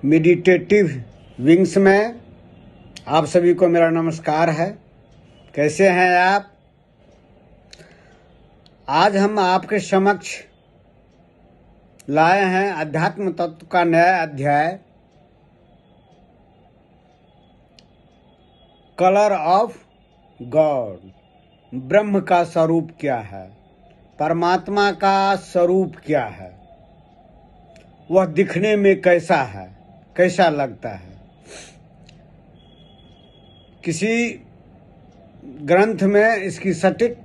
Meditative wings में आप सभी को मेरा नमस्कार है। कैसे हैं आप? आज हम आपके समक्ष लाए हैं अध्यात्म तत्व का नया अध्याय, कलर ऑफ गॉड। ब्रह्म का स्वरूप क्या है, परमात्मा का स्वरूप क्या है, वह दिखने में कैसा है, कैसा लगता है। किसी ग्रंथ में इसकी सटीक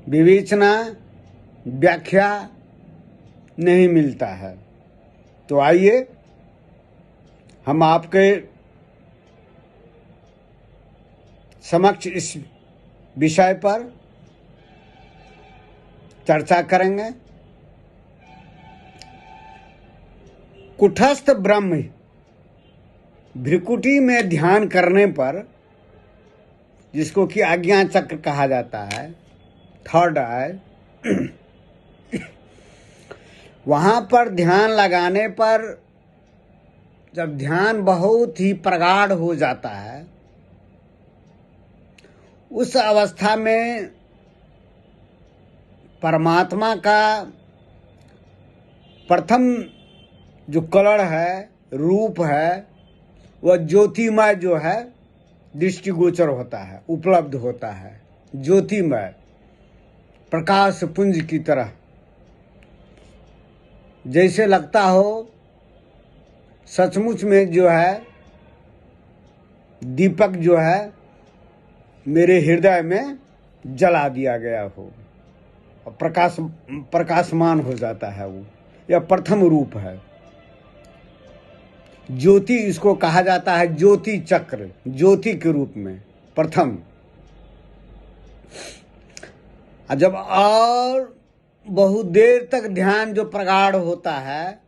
विवेचना, व्याख्या नहीं मिलता है। तो आइए हम आपके समक्ष इस विषय पर चर्चा करेंगे। कुटस्थ ब्रह्म भ्रिकुटी में ध्यान करने पर, जिसको कि आज्ञा चक्र कहा जाता है, थर्ड आई, वहां पर ध्यान लगाने पर जब ध्यान बहुत ही प्रगाढ़ हो जाता है, उस अवस्था में परमात्मा का प्रथम जो कलर है, रूप है, वह ज्योतिमय जो है दृष्टिगोचर होता है, उपलब्ध होता है। ज्योतिमय प्रकाश पुंज की तरह, जैसे लगता हो सचमुच में जो है दीपक जो है मेरे हृदय में जला दिया गया हो और प्रकाशमान हो जाता है। वो यह प्रथम रूप है। ज्योति इसको कहा जाता है, ज्योति चक्र, ज्योति के रूप में प्रथम। जब और बहुत देर तक ध्यान जो प्रगाढ़ होता है,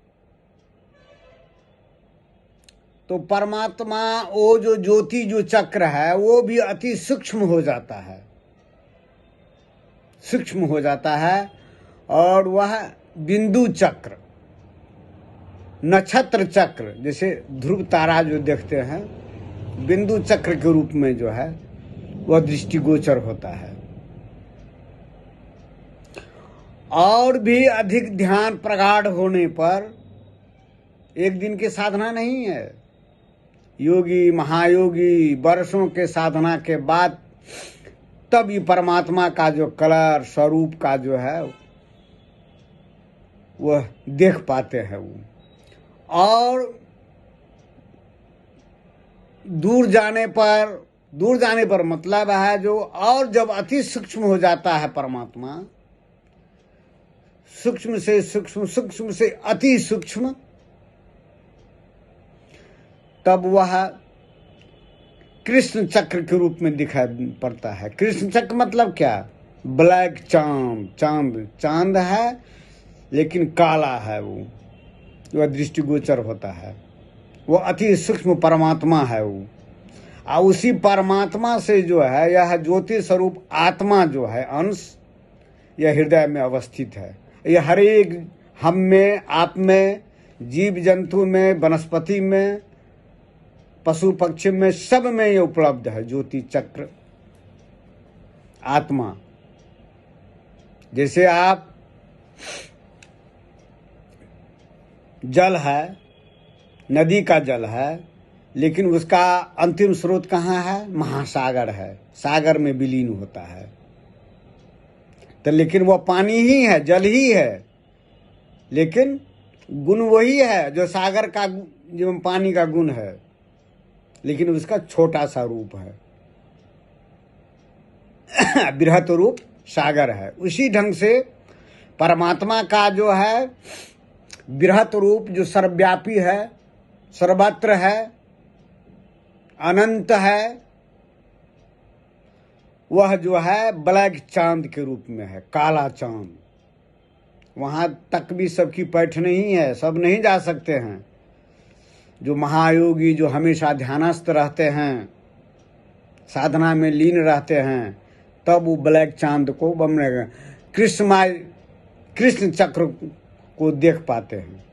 तो परमात्मा वो जो ज्योति जो चक्र है वो भी अति सूक्ष्म हो जाता है, सूक्ष्म हो जाता है। और वह बिंदु चक्र, नक्षत्र चक्र, जैसे ध्रुव तारा जो देखते हैं, बिंदु चक्र के रूप में जो है वह दृष्टिगोचर होता है। और भी अधिक ध्यान प्रगाढ़ होने पर, एक दिन की साधना नहीं है, योगी महायोगी वर्षों के साधना के बाद तब ये परमात्मा का जो कलर स्वरूप का जो है वह देख पाते हैं वो। और दूर जाने पर मतलब है जो, और जब अति सूक्ष्म हो जाता है परमात्मा, सूक्ष्म से सूक्ष्म, सूक्ष्म से अति सूक्ष्म, तब वह कृष्ण चक्र के रूप में दिखाई पड़ता है। कृष्ण चक्र मतलब क्या? ब्लैक चांद है लेकिन काला है, वो वह दृष्टिगोचर होता है। वो अति सूक्ष्म परमात्मा है वो। और उसी परमात्मा से जो है यह ज्योति स्वरूप आत्मा जो है अंश, यह हृदय में अवस्थित है। यह हर एक हम में, आप में, जीव जंतु में, वनस्पति में, पशु पक्षी में, सब में ये उपलब्ध है ज्योति चक्र आत्मा। जैसे आप जल है, नदी का जल है, लेकिन उसका अंतिम स्रोत कहाँ है? महासागर है, सागर में विलीन होता है। तो लेकिन वह पानी ही है, जल ही है, लेकिन गुण वही है जो सागर का, जो पानी का गुण है, लेकिन उसका छोटा सा रूप है। बृहत रूप सागर है। उसी ढंग से परमात्मा का जो है बृहत रूप जो सर्वव्यापी है, सर्वत्र है, अनंत है, वह जो है ब्लैक चांद के रूप में है, काला चांद। वहां तक भी सबकी पैठ नहीं है, सब नहीं जा सकते हैं। जो महायोगी जो हमेशा ध्यानस्थ रहते हैं, साधना में लीन रहते हैं, तब वो ब्लैक चांद को कृष्ण चक्र को देख पाते हैं।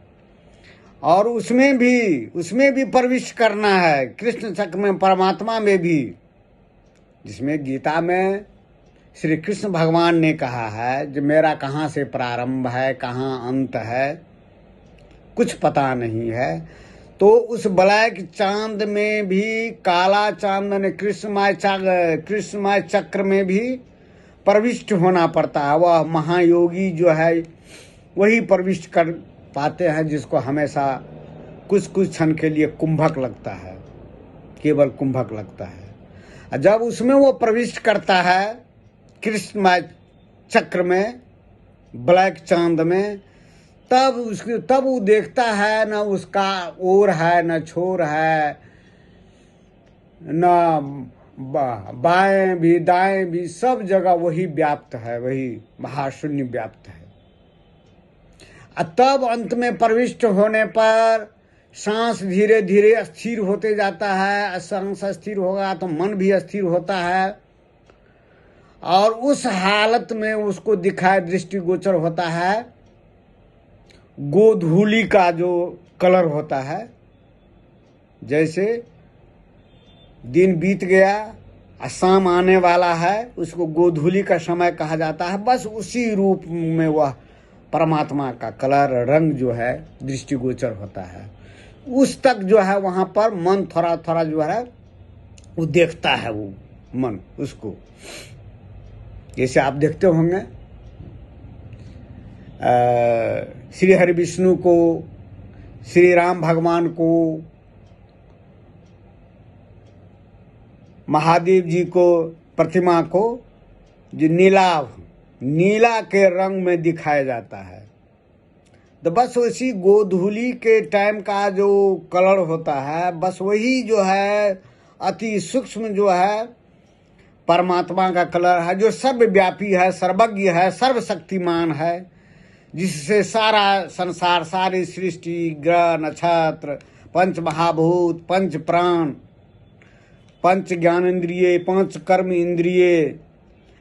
और उसमें भी प्रविष्ट करना है, कृष्ण चक्र में, परमात्मा में भी, जिसमें गीता में श्री कृष्ण भगवान ने कहा है जो मेरा कहाँ से प्रारंभ है, कहाँ अंत है, कुछ पता नहीं है। तो उस ब्लैक चांद में भी, काला चांद ने कृष्णमय चक्र में भी प्रविष्ट होना पड़ता है। वह महायोगी जो है वही प्रविष्ट कर पाते हैं, जिसको हमेशा कुछ क्षण के लिए कुंभक लगता है, केवल कुंभक लगता है। जब उसमें वो प्रविष्ट करता है कृष्णमय चक्र में, ब्लैक चांद में, तब वो देखता है न उसका ओर है, न छोर है, न बाएं भी दाएं भी, सब जगह वही व्याप्त है, वही महाशून्य व्याप्त है। तब अंत में प्रविष्ट होने पर सांस धीरे धीरे अस्थिर होते जाता है। सांस अस्थिर होगा तो मन भी अस्थिर होता है, और उस हालत में उसको दिखाए दृष्टिगोचर होता है गोधूली का जो कलर होता है। जैसे दिन बीत गया, शाम आने वाला है, उसको गोधूली का समय कहा जाता है। बस उसी रूप में वह परमात्मा का कलर, रंग जो है दृष्टिगोचर होता है। उस तक जो है वहाँ पर मन थोड़ा थोड़ा जो है वो देखता है, वो मन उसको, जैसे आप देखते होंगे श्री हरि विष्णु को, श्री राम भगवान को, महादेव जी को, प्रतिमा को जो नीला के रंग में दिखाया जाता है। तो बस उसी गोधूली के टाइम का जो कलर होता है, बस वही जो है अति सूक्ष्म जो है परमात्मा का कलर है, जो सर्वव्यापी है, सर्वज्ञ है, सर्वशक्तिमान है, जिससे सारा संसार, सारी सृष्टि, ग्रह, नक्षत्र, पंच महाभूत, पंच प्राण, पंच ज्ञान इंद्रिय, पंच कर्म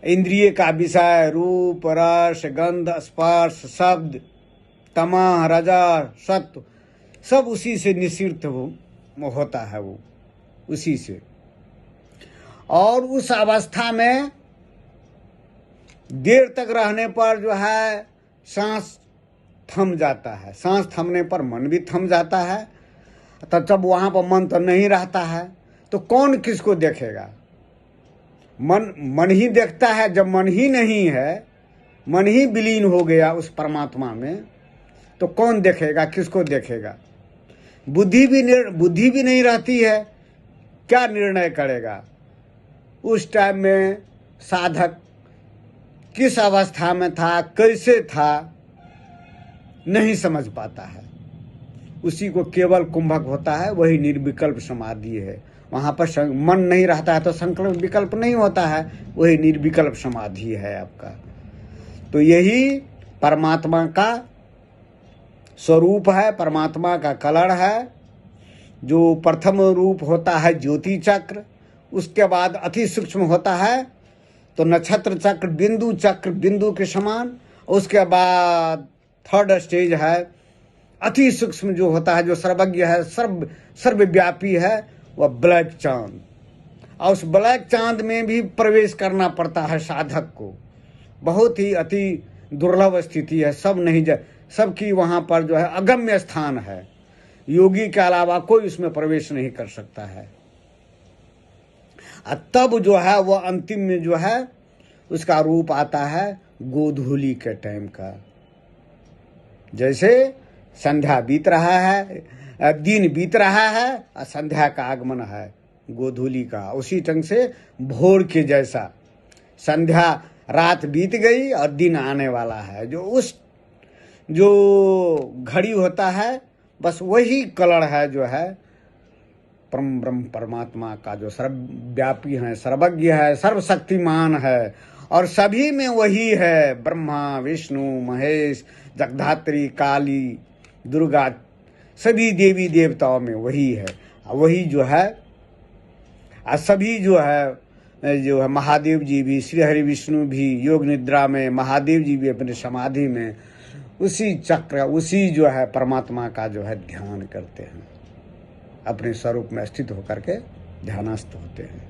इंद्रिय का विषय, रूप, रस, गंध, स्पर्श, शब्द, तमः, रजा, सत्व, सब उसी से निश्चित होता है, वो उसी से। और उस अवस्था में देर तक रहने पर जो है सांस थम जाता है। सांस थमने पर मन भी थम जाता है। तब वहाँ पर मन तो नहीं रहता है, तो कौन किसको देखेगा? मन ही देखता है। जब मन ही नहीं है, मन ही विलीन हो गया उस परमात्मा में, तो कौन देखेगा, किसको देखेगा? बुद्धि भी नहीं रहती है, क्या निर्णय करेगा? उस टाइम में साधक किस अवस्था में था, कैसे था, नहीं समझ पाता है। उसी को केवल कुंभक होता है, वही निर्विकल्प समाधि है। वहाँ पर मन नहीं रहता है तो संकल्प विकल्प नहीं होता है, वही निर्विकल्प समाधि है आपका। तो यही परमात्मा का स्वरूप है, परमात्मा का कलर है। जो प्रथम रूप होता है ज्योति चक्र, उसके बाद अति सूक्ष्म होता है तो नक्षत्र चक्र, बिंदु के समान। उसके बाद थर्ड स्टेज है अति सूक्ष्म जो होता है, जो सर्वज्ञ है, सर्वव्यापी है, वह ब्लैक चांद। और उस ब्लैक चांद में भी प्रवेश करना पड़ता है साधक को। बहुत ही अति दुर्लभ स्थिति है, सबकी वहाँ पर जो है अगम्य स्थान है। योगी के अलावा कोई उसमें प्रवेश नहीं कर सकता है। तब जो है वह अंतिम में जो है उसका रूप आता है गोधूली के टाइम का। जैसे संध्या बीत रहा है, दिन बीत रहा है और संध्या का आगमन है गोधूली का। उसी ढंग से भोर के जैसा संध्या, रात बीत गई और दिन आने वाला है। जो घड़ी होता है, बस वही कलर है जो है ब्रह्म परमात्मा का, जो सर्वव्यापी है, सर्वज्ञ है, सर्वशक्तिमान है। और सभी में वही है, ब्रह्मा, विष्णु, महेश, जगधात्री, काली, दुर्गा, सभी देवी देवताओं में वही है। वही जो है सभी जो है महादेव जी भी, श्री हरि विष्णु भी योग निद्रा में, महादेव जी भी अपने समाधि में, उसी चक्र, उसी जो है परमात्मा का जो है ध्यान करते हैं, अपने स्वरूप में स्थित होकर के ध्यानस्थ होते हैं।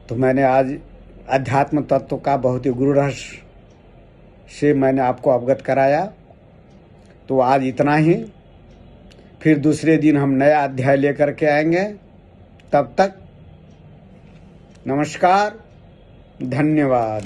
तो मैंने आज अध्यात्म तत्व का बहुत ही गुरु रहस्य से मैंने आपको अवगत कराया। तो आज इतना ही, फिर दूसरे दिन हम नया अध्याय लेकर के आएंगे। तब तक नमस्कार, धन्यवाद।